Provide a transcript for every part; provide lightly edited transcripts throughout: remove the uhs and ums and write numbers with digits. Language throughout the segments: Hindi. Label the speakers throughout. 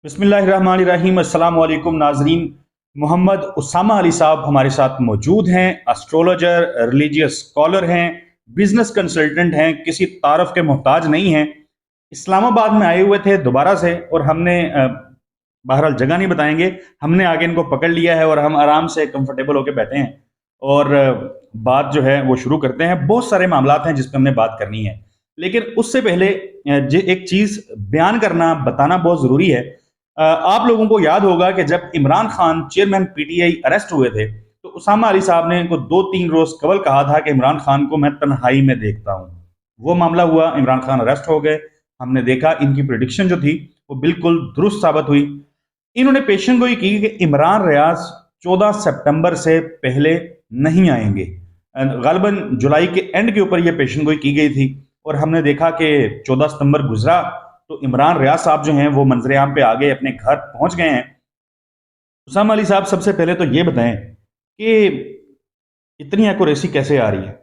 Speaker 1: बिस्मिल्लाहिर्रहमानिर्रहीम। अस्सलाम वालेकुम नाजरीन। मोहम्मद उसामा अली साहब हमारे साथ मौजूद हैं। एस्ट्रोलॉजर, रिलीजियस स्कॉलर हैं, बिजनेस कंसल्टेंट हैं, किसी तारफ के मोहताज नहीं हैं। इस्लामाबाद में आए हुए थे दोबारा से, और हमने बहरहाल जगह नहीं बताएंगे, हमने आगे इनको पकड़ लिया है और हम आराम से कंफर्टेबल होकर बैठे हैं और बात जो है वो शुरू करते हैं। बहुत सारे मामलात हैं जिस पे हमने बात करनी है, लेकिन उससे पहले एक चीज बयान करना, बताना बहुत जरूरी है। आप लोगों को याद होगा कि जब Imran Khan chairman PTI arrest हुए थे, तो उसामा अली साहब ने इनको 2-3 रोज कबल कहा था कि इमरान खान को मैं तन्हाई में देखता हूं। वो मामला हुआ, इमरान खान अरेस्ट हो गए। हमने देखा इनकी प्रिडिक्शन जो थी वो बिल्कुल दुरुस्त साबित हुई। इन्होंने पेशन गोई की कि इमरान रियाज 14 सितंबर से पहले नहीं आएंगे। गालिबन जुलाई के एंड के ऊपर यह पेशन गोई की गई थी, और हमने देखा कि 14 सितंबर गुजरा तो इमरान रियाज साहब जो हैं वो मंजर आम पे आ गए, अपने घर पहुंच गए हैं। उसामा अली साहब, सबसे पहले तो ये बताएं कि इतनी एक्यूरेसी कैसे आ रही है।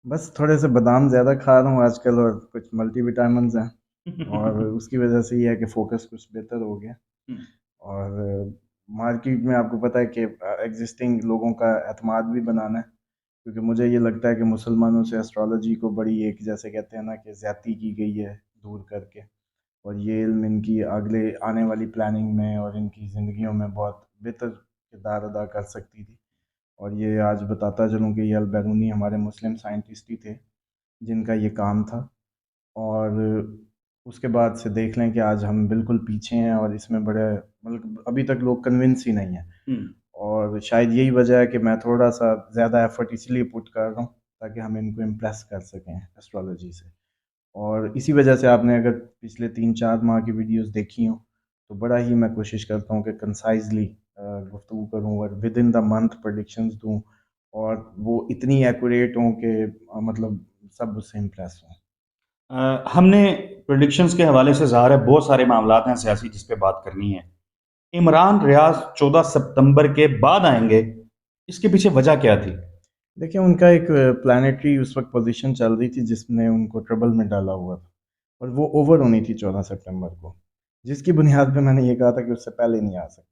Speaker 2: बस थोड़े से बादाम ज़्यादा खा रहा हूँ आजकल और कुछ मल्टीविटामिन्स हैं और उसकी वजह से ये है कि फ़ोकस कुछ बेहतर हो गया। और मार्केट में आपको पता है कि एग्जिस्टिंग लोगों का एतमाद भी बनाना है, क्योंकि मुझे ये लगता है कि मुसलमानों से एस्ट्रोलॉजी को बड़ी एक जैसे कहते हैं ना कि ज़्यादती की गई है दूर करके, और ये इल्म इनकी अगले आने वाली प्लानिंग में और इनकी ज़िंदगियों में बहुत बेहतर किरदार अदा कर सकती थी। और ये आज बताता चलूँ कि ये अल-बैरूनी हमारे मुस्लिम साइंटिस्ट ही थे जिनका ये काम था। और उसके बाद से देख लें कि आज हम बिल्कुल पीछे हैं और इसमें बड़े मतलब अभी तक लोग कन्विंस ही नहीं हैं। और शायद यही वजह है कि मैं थोड़ा सा ज़्यादा एफर्ट इसलिए पुट कर रहा हूँ ताकि हम इनको इम्प्रेस कर सकें एस्ट्रोलॉजी से। और इसी वजह से आपने अगर पिछले 3-4 माह की वीडियोस देखी हों तो बड़ा ही मैं कोशिश करता हूँ कि कंसाइजली गुफ्तगू करूँ और with in the month predictions दूँ, और वो इतनी एक्यूरेट हों कि मतलब सब उससे इम्प्रेस हों।
Speaker 1: हमने प्रिडिक्शंस के हवाले से, ज़ाहिर है बहुत सारे मामलात हैं सियासी जिस पे बात करनी है। इमरान रियाज 14 सितंबर के बाद आएंगे, इसके पीछे वजह क्या थी?
Speaker 2: देखिए, उनका एक प्लानिटरी उस वक्त पोजीशन चल रही थी जिसने उनको ट्रबल में डाला हुआ था, और वो ओवर होनी थी 14 सितंबर को, जिसकी बुनियाद पे मैंने ये कहा था कि उससे पहले नहीं आ सकते,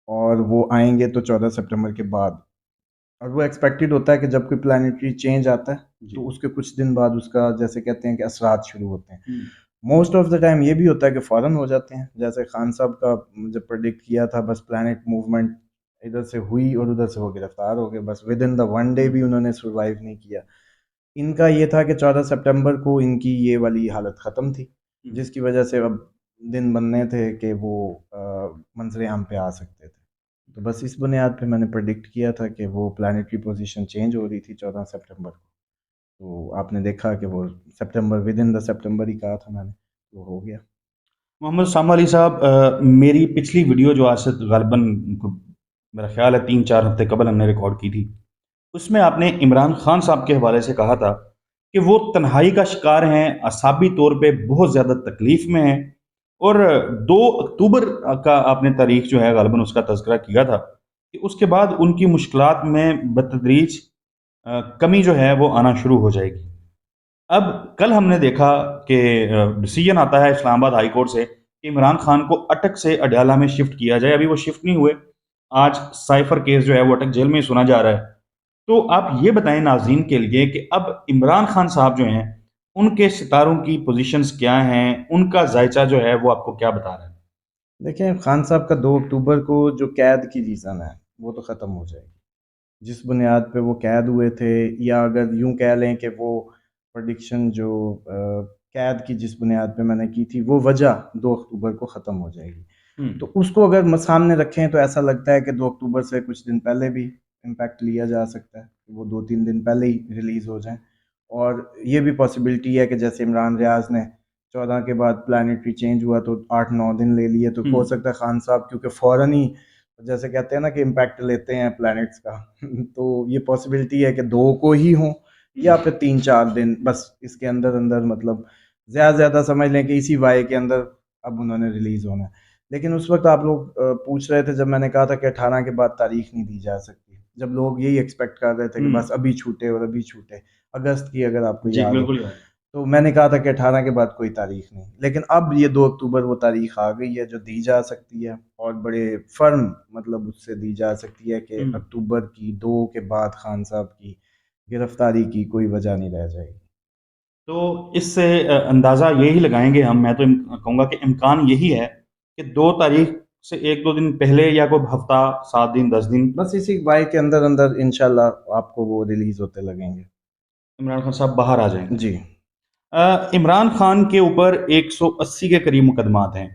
Speaker 2: और वो आएंगे तो 14 सितंबर के बाद। और वो एक्सपेक्टेड होता है कि जब कोई प्लानिटरी चेंज आता है
Speaker 1: जी।
Speaker 2: तो उसके कुछ दिन बाद उसका जैसे कहते हैं कि असरात शुरू होते हैं। मोस्ट ऑफ द टाइम ये भी होता है कि फ़ौरन हो जाते हैं, जैसे खान साहब का जब प्रेडिक्ट किया था, बस प्लैनेट मूवमेंट इधर से हुई और उधर से वो गिरफ्तार हो गए, बस with in the one day भी उन्होंने सर्वाइव नहीं किया। इनका ये था कि 14 सितंबर को इनकी ये वाली हालत ख़त्म थी, जिसकी वजह से अब दिन बनने थे कि वो मंजर आम पे आ सकते थे। तो बस इस बुनियाद पे मैंने प्रेडिक्ट किया था कि वो प्लानिटरी पोजीशन चेंज हो रही थी 14 सितंबर को। तो आपने देखा कि वो सितंबर विद इन द सितंबर ही कहा था मैंने, वो हो गया।
Speaker 1: मोहम्मद सामा अली साहब, मेरी पिछली वीडियो जो आज से गालिबन मेरा ख्याल है 3-4 हफ्ते कबल हमने रिकॉर्ड की थी, उसमें आपने इमरान खान साहब के हवाले से कहा था कि वो तन्हाई का शिकार हैं, असाबी तौर पे बहुत ज़्यादा तकलीफ में हैं। और 2 अक्टूबर का आपने तारीख जो है गालिबन उसका तज़किरा किया था कि उसके बाद उनकी मुश्किलात में बतदरीज कमी जो है वो आना शुरू हो जाएगी। अब कल हमने देखा कि डिसीजन आता है इस्लामाबाद हाई कोर्ट से कि इमरान खान को अटक से अडयाला में शिफ्ट किया जाए। अभी वो शिफ्ट नहीं हुए। आज साइफर केस जो है वो अटक जेल में ही सुना जा रहा है। तो आप ये बताएं नाजरीन के लिए कि अब इमरान खान साहब जो हैं, उनके सितारों की पोजीशंस क्या हैं, उनका जायचा जो है वो आपको क्या बता रहा है?
Speaker 2: देखिए, खान साहब का 2 अक्टूबर को जो कैद की रीज़न है वो तो ख़त्म हो जाएगी। जिस बुनियाद पे वो कैद हुए थे, या अगर यूं कह लें कि वो प्रेडिक्शन जो कैद की जिस बुनियाद पे मैंने की थी, वो वजह 2 अक्टूबर को ख़त्म हो जाएगी। तो उसको अगर सामने रखें तो ऐसा लगता है कि 2 अक्टूबर से कुछ दिन पहले भी इम्पैक्ट लिया जा सकता है, कि वो 2-3 दिन पहले ही रिलीज़ हो जाएं। और ये भी पॉसिबिलिटी है कि जैसे इमरान रियाज ने 14 के बाद प्लानिटरी चेंज हुआ तो 8-9 दिन ले लिए, तो हो सकता है खान साहब क्योंकि फ़ौरन ही जैसे कहते हैं ना कि इम्पैक्ट लेते हैं प्लैनेट्स का तो ये पॉसिबिलिटी है कि 2 को ही हों या फिर 3-4 दिन, बस इसके अंदर अंदर मतलब ज़्यादा से ज़्यादा समझ लें कि इसी वाई के अंदर अब उन्होंने रिलीज़ होना है। लेकिन उस वक्त आप लोग पूछ रहे थे जब मैंने कहा था कि 18 के बाद तारीख नहीं दी जा सकती, जब लोग यही एक्सपेक्ट कर रहे थे कि बस अभी छूटे और अभी छूटे, अगस्त की अगर आपको
Speaker 1: जी
Speaker 2: याद हो।
Speaker 1: बिल्कुल यार।
Speaker 2: तो मैंने कहा था कि 18 के बाद कोई तारीख नहीं, लेकिन अब ये 2 अक्टूबर वो तारीख आ गई है जो दी जा सकती है, और बड़े फर्म मतलब उससे दी जा सकती है कि अक्टूबर की 2 के बाद खान साहब की गिरफ्तारी की कोई वजह नहीं रह जाएगी।
Speaker 1: तो इससे अंदाज़ा यही लगाएंगे हम, मैं तो कहूँगा कि इम्कान यही है कि 2 तारीख से 1-2 दिन पहले या कोई हफ्ता, 7 दिन, 10 दिन
Speaker 2: बस इसी बाई के अंदर अंदर इंशाल्लाह आपको वो रिलीज होते लगेंगे।
Speaker 1: इमरान खान साहब बाहर आ जाएंगे।
Speaker 2: जी।
Speaker 1: इमरान खान के ऊपर 180 के करीब मुकदमात हैं।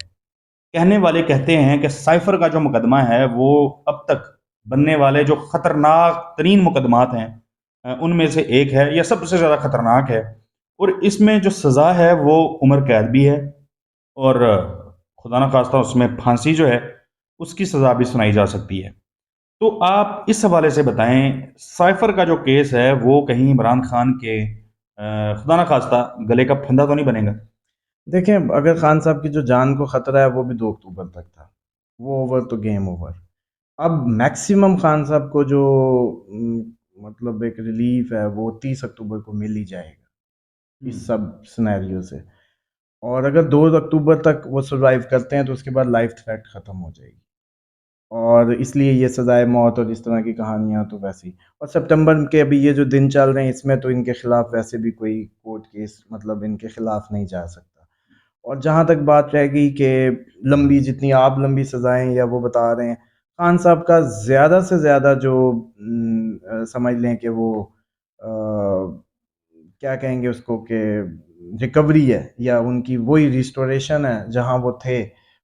Speaker 1: कहने वाले कहते हैं कि साइफर का जो मुकदमा है वो अब तक बनने वाले जो खतरनाक तरीन मुकदमात हैं उनमें से एक है, या सबसे ज़्यादा खतरनाक है। और इसमें जो सज़ा है वो उम्र कैद भी है, और खुदा ना खास्ता उसमें फांसी जो है उसकी सज़ा भी सुनाई जा सकती है। तो आप इस हवाले से बताएं, साइफर का जो केस है वो कहीं इमरान खान के खुदा ना खास्ता गले का फंदा तो नहीं बनेगा?
Speaker 2: देखें, अगर खान साहब की जो जान को खतरा है वो भी 2 अक्टूबर तक था, वो ओवर तो गेम ओवर। अब मैक्सिमम खान साहब को जो मतलब एक रिलीफ है वो 30 अक्टूबर को मिल ही जाएगा इस सब सिनेरियो से। और अगर 2 अक्टूबर तक वो सर्वाइव करते हैं तो उसके बाद लाइफ थ्रेट ख़त्म हो जाएगी, और इसलिए ये सज़ाए मौत और इस तरह की कहानियाँ तो वैसे ही। और सितंबर के अभी ये जो दिन चल रहे हैं इसमें तो इनके खिलाफ वैसे भी कोई कोर्ट केस मतलब इनके खिलाफ नहीं जा सकता। और जहाँ तक बात रह गई कि लंबी, जितनी आप लंबी सज़ाएं या वो बता रहे हैं, खान साहब का ज़्यादा से ज़्यादा जो समझ लें कि वो क्या कहेंगे उसको कि रिकवरी है या उनकी वही रिस्टोरेशन है जहाँ वो थे,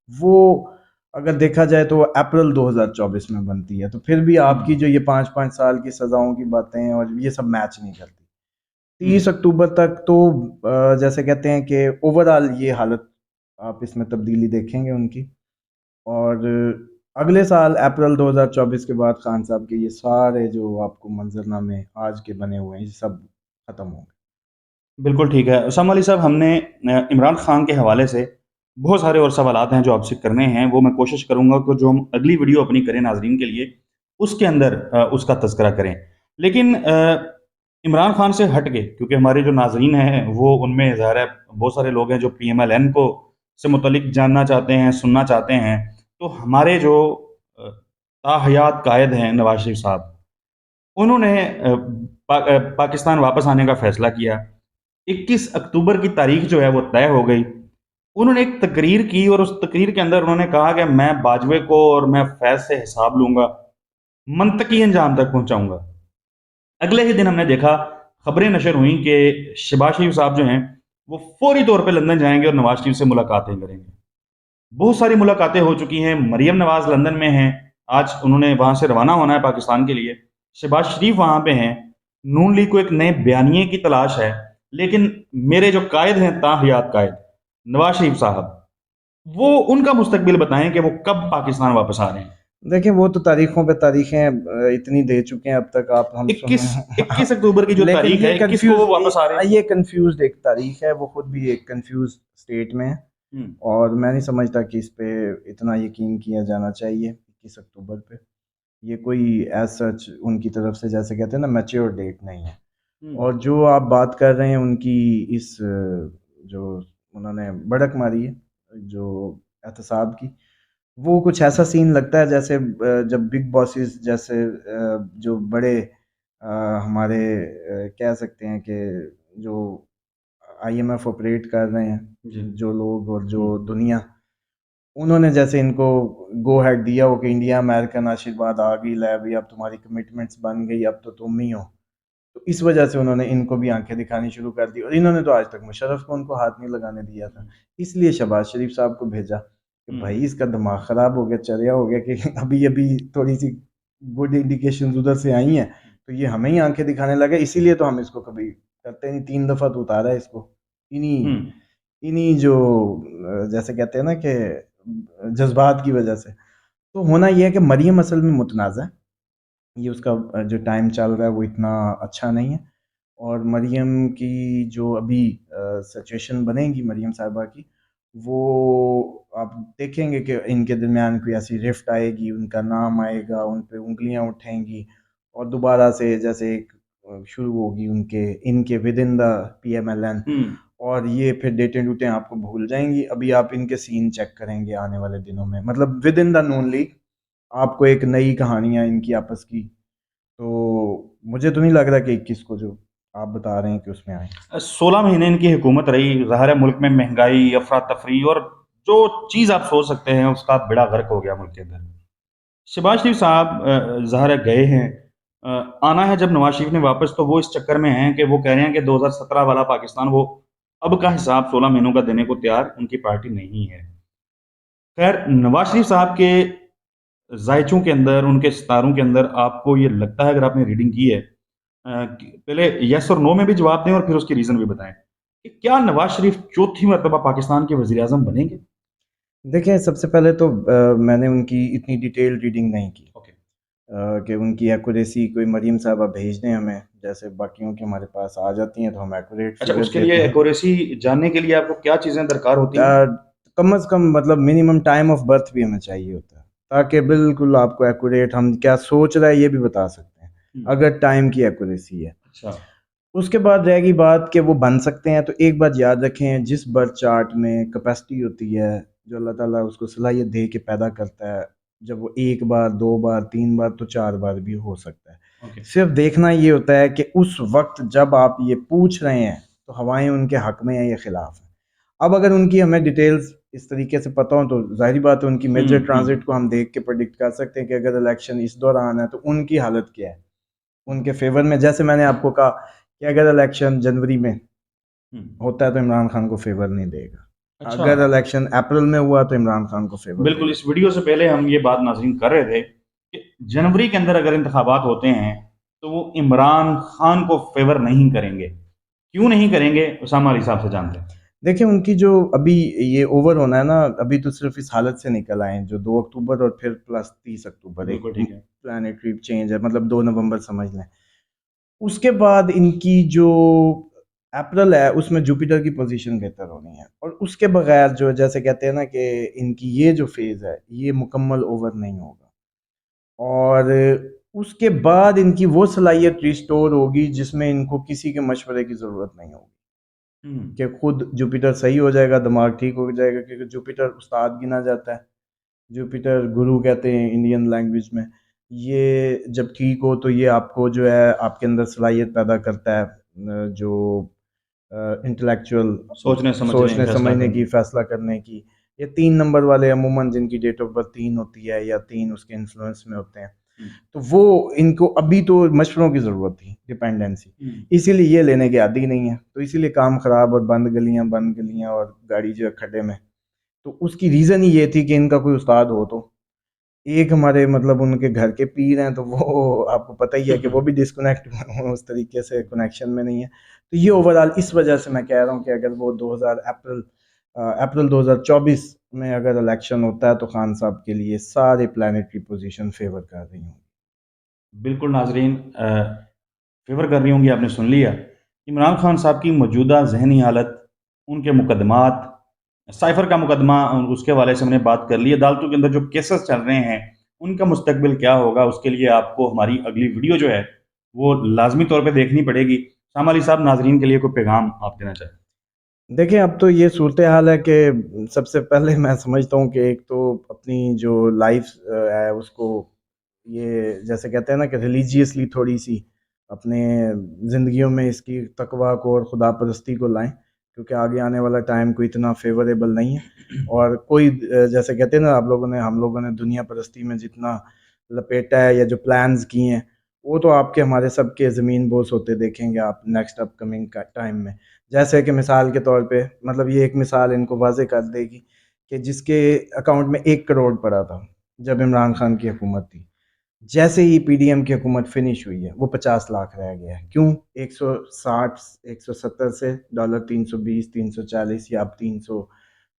Speaker 2: वो अगर देखा जाए तो अप्रैल 2024 में बनती है। तो फिर भी आपकी जो ये 5-5 साल की सज़ाओं की बातें हैं और ये सब मैच नहीं करती। 30 अक्टूबर तक तो जैसे कहते हैं कि ओवरऑल ये हालत आप इसमें तब्दीली देखेंगे उनकी। और अगले साल अप्रैल 2024 के बाद खान साहब के ये सारे जो आपको मंजरनामे आज के बने हुए हैं ये सब खत्म होंगे।
Speaker 1: बिल्कुल ठीक है उसामा अली साहब, हमने इमरान खान के हवाले से बहुत सारे और सवालात हैं जो आपसे करने हैं, वो मैं कोशिश करूंगा कि जो हम अगली वीडियो अपनी करें नाजरीन के लिए उसके अंदर उसका तज़किरा करें। लेकिन इमरान खान से हट के, क्योंकि हमारे जो नाजरीन हैं वो उनमें ज़ाहिर है बहुत सारे लोग हैं जो PMLN को से मुतलिक जानना चाहते हैं, सुनना चाहते हैं। तो हमारे जो ताहयात कायद हैं नवाज शरीफ साहब, उन्होंने पाकिस्तान वापस आने का फ़ैसला किया। 21 अक्टूबर की तारीख जो है वो तय हो गई। उन्होंने एक तकरीर की और उस तकरीर के अंदर उन्होंने कहा कि मैं बाजवे को और मैं फैज़ से हिसाब लूँगा, मंतकी अंजाम तक पहुँचाऊँगा। अगले ही दिन हमने देखा, खबरें नशर हुई कि शहबाज शरीफ साहब जो हैं, वो फ़ौरी तौर पे लंदन जाएँगे और नवाज़ शरीफ से मुलाकातें करेंगे। बहुत सारी मुलाकातें हो चुकी हैं, मरियम नवाज़ लंदन में हैं, आज उन्होंने वहाँ से रवाना होना है पाकिस्तान के लिए। शहबाज शरीफ वहाँ पे हैं, नून लीग को एक नए बयानिए की तलाश है, लेकिन मेरे जो कायद हैं ताहयात कायद, नवाज़ शरीफ साहब, वो उनका मुस्तकबिल बताएँ कि वो कब पाकिस्तान वापस आ रहे हैं?
Speaker 2: देखिए, वो तो तारीखों पे तारीखें इतनी दे चुके हैं अब तक, आप हम सुन
Speaker 1: 21 21 अक्टूबर की जो
Speaker 2: लेकिन
Speaker 1: तारीख
Speaker 2: ये
Speaker 1: है, 21 को
Speaker 2: कंफ्यूज
Speaker 1: वो वापस आ रहे हैं।
Speaker 2: ये कंफ्यूज्ड एक तारीख है, वो खुद भी एक कंफ्यूज स्टेट में है।
Speaker 1: हुँ,
Speaker 2: और मैं नहीं समझता कि इस पे इतना यकीन किया जाना चाहिए 21 अक्टूबर पे। ये कोई एज सच उनकी तरफ से जैसे कहते हैं ना मैच्योर डेट नहीं है।
Speaker 1: हुँ,
Speaker 2: और जो आप बात कर रहे हैं उनकी इस जो उन्होंने बढ़क मारी है जो एहतसाब की, वो कुछ ऐसा सीन लगता है जैसे जब बिग बॉसेस जैसे जो बड़े हमारे कह सकते हैं कि जो IMF ऑपरेट कर रहे
Speaker 1: जी।
Speaker 2: हैं जो लोग और जो
Speaker 1: हुँ,
Speaker 2: दुनिया, उन्होंने जैसे इनको गो हेड दिया हो कि इंडिया अमेरिकन आशीर्वाद आ गई, ले भाई अब तुम्हारी कमिटमेंट्स बन गई, अब तो तुम ही हो। तो इस वजह से उन्होंने इनको भी आंखें दिखानी शुरू कर दी, और इन्होंने तो आज तक मुशर्रफ को उनको हाथ नहीं लगाने दिया था। इसलिए शहबाज शरीफ साहब को भेजा कि
Speaker 1: हुँ,
Speaker 2: भाई इसका दिमाग ख़राब हो गया, चर्या हो गया कि अभी अभी थोड़ी सी गुड इंडिकेशन उधर से आई हैं तो ये हमें ही आंखें दिखाने लगे, इसीलिए तो हम इसको कभी करते नहीं, 3 दफ़ा तो उतारा है इसको इन्हीं
Speaker 1: हुँ,
Speaker 2: इन्हीं जो जैसे कहते हैं ना कि जज्बात की वजह से। तो होना ये है कि मरियम असल में मुतनाज़ है, ये उसका जो टाइम चल रहा है वो इतना अच्छा नहीं है। और मरियम की जो अभी सिचुएशन बनेगी मरियम साहिबा की, वो आप देखेंगे कि इनके दरमियान कोई ऐसी रिफ्ट आएगी, उनका नाम आएगा, उन पे उँगलियाँ उठेंगी, और दोबारा से जैसे एक शुरू होगी उनके इनके विद इन द PMLN।
Speaker 1: हुँ।
Speaker 2: और ये फिर डेटें डूटें आपको भूल जाएंगी। अभी आप इनके सीन चेक करेंगे आने वाले दिनों में, मतलब with in the Noon league आपको एक नई कहानियां इनकी आपस की, तो मुझे तो नहीं लग रहा कि 21 को जो आप बता रहे हैं कि उसमें आए।
Speaker 1: 16 महीने इनकी हुकूमत रही, ज़ाहिर है मुल्क में महंगाई, अफरा तफरी और जो चीज़ आप सोच सकते हैं उसका बेड़ा गर्क हो गया मुल्क के अंदर। शहबाज शरीफ साहब ज़ाहिर है गए हैं, आना है जब नवाज शरीफ ने वापस, तो वो इस चक्कर में हैं कि वो कह रहे हैं कि 2017 वाला पाकिस्तान वो अब का हिसाब 16 महीनों का देने को तैयार उनकी पार्टी नहीं है। खैर, नवाज शरीफ साहब के जायचों के अंदर, उनके सितारों के अंदर आपको ये लगता है, अगर आपने रीडिंग की है, पहले यस और नो में भी जवाब दें और फिर उसकी रीज़न भी बताएं कि क्या नवाज शरीफ चौथी मरतबा पाकिस्तान के वज़ीर आज़म बनेंगे?
Speaker 2: देखिए, सबसे पहले तो मैंने उनकी इतनी डिटेल रीडिंग नहीं की
Speaker 1: ओके।
Speaker 2: कि उनकी एक्यूरेसी कोई मरीम साहबा भेज दें हमें, जैसे बाकियों की हमारे पास आ जाती हैं तो हम एक्यूरेट
Speaker 1: अच्छा,
Speaker 2: फिगर्स
Speaker 1: उसके लिए
Speaker 2: देते हैं।
Speaker 1: एक्यूरेसी जानने के लिए आपको क्या चीज़ें दरकार होती हैं?
Speaker 2: अ, कम से कम मतलब मिनिमम टाइम ऑफ बर्थ भी हमें चाहिए होता है, ताकि बिल्कुल आपको एक्यूरेट हम क्या सोच रहा है ये भी बता सकते हैं,
Speaker 1: हुँ,
Speaker 2: अगर टाइम की एक्यूरेसी है।
Speaker 1: अच्छा।
Speaker 2: उसके बाद रहेगी बात कि वो बन सकते हैं, तो एक बात याद रखें, जिस बर्थ चार्ट में कैपेसिटी होती है, जो अल्लाह ताला उसको सलाहियत दे के पैदा करता है, जब वो 1 बार, 2 बार, 3 बार तो 4 बार भी हो सकता है।
Speaker 1: ओके।
Speaker 2: सिर्फ देखना ये होता है कि उस वक़्त जब आप ये पूछ रहे हैं, तो हवाएँ उनके हक़ में हैं या खिलाफ हैं। अब अगर उनकी हमें डिटेल्स इस तरीके से पता हो, तो ज़ाहिर बात है उनकी
Speaker 1: हुँ,
Speaker 2: मेजर
Speaker 1: हुँ,
Speaker 2: ट्रांज़िट को हम देख के प्रेडिक्ट कर सकते हैं कि अगर इलेक्शन इस दौरान है, तो उनकी हालत क्या है? उनके फ़ेवर में, जैसे मैंने आपको कहा कि अगर इलेक्शन जनवरी में
Speaker 1: हुँ।
Speaker 2: होता है तो इमरान खान को फ़ेवर नहीं देगा।
Speaker 1: अच्छा,
Speaker 2: अगर इलेक्शन अप्रैल में हुआ तो इमरान खान को फ़ेवर
Speaker 1: बिल्कुल,
Speaker 2: देगा।
Speaker 1: इस वीडियो से पहले हम ये बात नाज़रीन कर रहे थे कि जनवरी के अंदर अगर इंतखाबात होते हैं, तो वो इमरान खान को फ़ेवर नहीं करेंगे। क्यों नहीं करेंगे? उसामा अली साहब से जानते हैं।
Speaker 2: देखिए, उनकी जो अभी ये ओवर होना है ना, अभी तो सिर्फ़ इस हालत से निकल आए हैं, जो 2 अक्टूबर और फिर प्लस 30 अक्टूबर एक
Speaker 1: बिल्कुल ठीक है।
Speaker 2: प्लैनेटरी चेंज है, मतलब 2 नवंबर समझ लें। उसके बाद इनकी जो अप्रैल है, उसमें जुपिटर की पोज़ीशन बेहतर होनी है, और उसके बगैर जो जैसे कहते हैं ना कि इनकी ये जो फ़ेज़ है, ये मुकम्मल ओवर नहीं होगा। और उसके बाद इनकी वो सलाहियत रिस्टोर होगी जिसमें इनको किसी के मशवरे की ज़रूरत नहीं होगी,
Speaker 1: हुँ,
Speaker 2: कि खुद जुपिटर सही हो जाएगा, दिमाग ठीक हो जाएगा, क्योंकि जुपिटर उस्ताद गिना जाता है, जुपिटर गुरु कहते हैं इंडियन लैंग्वेज में। ये जब ठीक हो तो ये आपको जो है आपके अंदर सलाहियत पैदा करता है, जो इंटेलेक्चुअल
Speaker 1: सोचने समझने
Speaker 2: सोचने
Speaker 1: फैसला
Speaker 2: समझने
Speaker 1: करने।
Speaker 2: की, फैसला करने की। ये 3 नंबर वाले अमूमन जिनकी डेट ऑफ बर्थ 3 होती है या 3 उसके इन्फ्लुएंस में होते हैं,
Speaker 1: हुँ,
Speaker 2: तो वो इनको अभी तो मशवरों की ज़रूरत थी, डिपेंडेंसी,
Speaker 1: हुँ,
Speaker 2: इसीलिए ये लेने के आदी नहीं है, तो इसीलिए काम ख़राब और बंद गलियाँ और गाड़ी जो है खड्डे में। तो उसकी रीज़न ही ये थी कि इनका कोई उस्ताद हो तो। एक हमारे मतलब उनके घर के पीर हैं, तो वो आपको पता ही है कि वो भी डिस्कनेक्ट उस तरीके से कनेक्शन में नहीं है। तो ये ओवरऑल इस वजह से मैं कह रहा हूँ कि अगर वो 2000 अप्रैल 2024 में अगर इलेक्शन होता है, तो खान साहब के लिए सारे प्लैनेटरी पोज़ीशन फ़ेवर कर रही होंगी।
Speaker 1: बिल्कुल नाज़रीन, फ़ेवर कर रही होंगी, आपने सुन लिया। इमरान खान साहब की मौजूदा ज़हनी हालत, उनके मुकदमात, साइफ़र का मुकदमा, उसके हवाले से हमने बात कर ली। अदालतों के अंदर जो केसेस चल रहे हैं, उनका मुस्तकबिल क्या होगा, उसके लिए आपको हमारी अगली वीडियो जो है, वो लाज़मी तौर पे देखनी पड़ेगी। सामा अली साहब, नाज़रीन के लिए कोई पैगाम आप देना चाहें?
Speaker 2: देखिए, अब तो ये सूरत-ए-हाल है कि सबसे पहले मैं समझता हूँ कि एक तो अपनी जो लाइफ़ है उसको, ये जैसे कहते हैं ना कि रिलीजियसली थोड़ी-सी अपने ज़िंदगियों में इसकी तक़वा को और खुदापरस्ती को लाएँ, क्योंकि आगे आने वाला टाइम कोई इतना फ़ेवरेबल नहीं है। और कोई जैसे कहते हैं ना, हम लोगों ने दुनिया परस्ती में जितना लपेटा है या जो प्लान्स किए हैं, वो तो आपके हमारे सबके ज़मीन बोस होते देखेंगे आप नेक्स्ट अपकमिंग का टाइम में। जैसे कि मिसाल के तौर पे, मतलब ये एक मिसाल इनको वाज़ेह कर देगी कि जिसके अकाउंट में 1 करोड़ पड़ा था, जब इमरान खान की हुकूमत थी। जैसे ही पीडीएम की हुकूमत फिनिश हुई है, वो 50 लाख रह गया है। क्यों? 160 170 से डॉलर 320 340 या अब 300,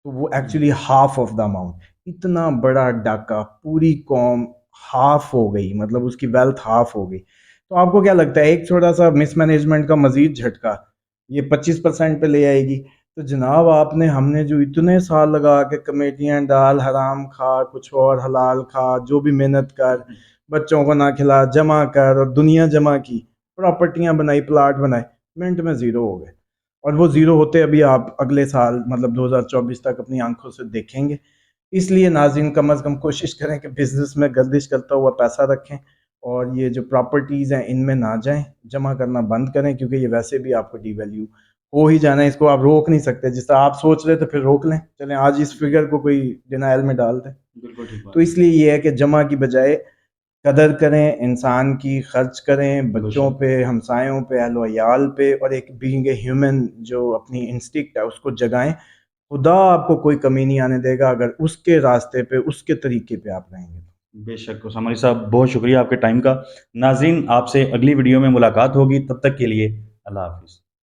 Speaker 2: तो वो
Speaker 1: हुँ,
Speaker 2: actually half of the amount. इतना बड़ा डाका, पूरी कौम हाफ हो गई, मतलब उसकी वेल्थ हाफ हो गई। तो आपको क्या लगता है, एक छोटा सा मिसमैनेजमेंट का मजीद झटका ये 25% पे ले आएगी? तो जनाब, आपने हमने जो इतने साल लगा के कमेटियां डाल, हराम खा कुछ और हलाल खा, जो भी मेहनत कर, बच्चों को ना खिला, जमा कर और दुनिया जमा की, प्रॉपर्टियां बनाई, प्लाट बनाए, मिनट में ज़ीरो हो गए। और वो ज़ीरो होते अभी आप अगले साल मतलब 2024 तक अपनी आंखों से देखेंगे। इसलिए नाज़रीन कम अज़ कम कोशिश करें कि बिज़नेस में गर्दिश करता हुआ पैसा रखें और ये जो प्रॉपर्टीज़ हैं इनमें ना जाएं, जमा करना बंद करें, क्योंकि ये वैसे भी आपको डिवैल्यू हो ही जाना है, इसको आप रोक नहीं सकते। जिस तरह आप सोच रहे थे फिर रोक लें, चलें आज इस फिगर को कोई डिनायल में डाल दें।
Speaker 1: बिल्कुल ठीक बात
Speaker 2: तो इसलिए ये है कि जमा की बजाय कदर करें इंसान की, खर्च करें बच्चों
Speaker 1: बेशक।
Speaker 2: पे, हमसायों पे, अहल व अयाल पे, और एक बीइंग ए ह्यूमन जो अपनी इंस्टिंक्ट है उसको जगाएं। खुदा आपको कोई कमी नहीं आने देगा अगर उसके रास्ते पे, उसके तरीके पे आप रहेंगे।
Speaker 1: बेशक उसामा अली साहब, बहुत शुक्रिया आपके टाइम का। नाज़रीन, आपसे अगली वीडियो में मुलाकात होगी, तब तक के लिए अल्लाह हाफ़िज़।